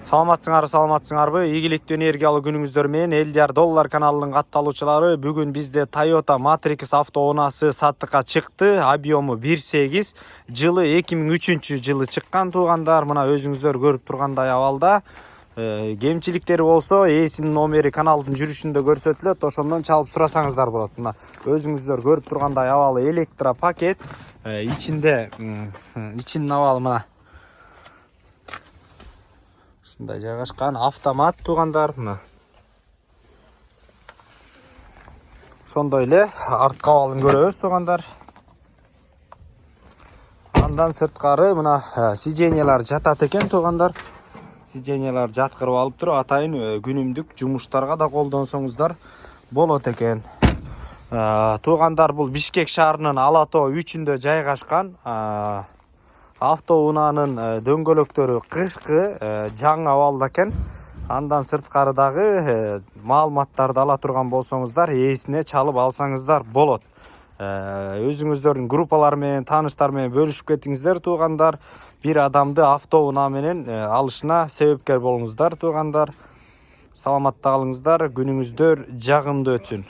Саламатсыңарбы? Ийгиликтүү энергиялык күнүңүздөр менен Элдияр Доллар каналынын катталуучулары, бүгүн бизде Toyota Matrix автоунаасы саттыкка чыкты. Объему 1.8, жылы 2003-жылы чыккан туугандар. Мына өзүңүздөр көрүп тургандай абалда. Кемчиликтери болсо ээсинин номери каналдын жүрүшүндө көрсөтүлөт. Ошондон чалып сурасаңыздар болот. Мына өзүңүздөр көрүп тургандай абалы электропакет. Ичинин абалы мына ушундай жайгашкан. Автомат туугандар. Мына ошондой эле арткы абалын көрөбүз туугандар. Андан сырткары мына сиденьялар жатат экен туугандар. Сиденьялар жаткырып алып туруп атайын күнүмдүк жумуштарга да колдонсоңуздар болот экен. Туугандар, бул Бишкек шаарынын Ала Тоо 3-үндө жайгашкан. Автоунаанын дөңгөлөктөрү кышкы жаңы абалда экен. Андан сырткары дагы маалыматтарды ала турган болсоңуздар ээсине чалып алсаңыздар болот. Өзүңүздөрдүн группалар менен, тааныштар менен бөлүшүп кетиңиздер туугандар. Бир адамды автоунаа менен алышына себепкер болуңуздар туугандар. Саламатта калыңыздар, күнүңүздөр жагымдуу өтсүн.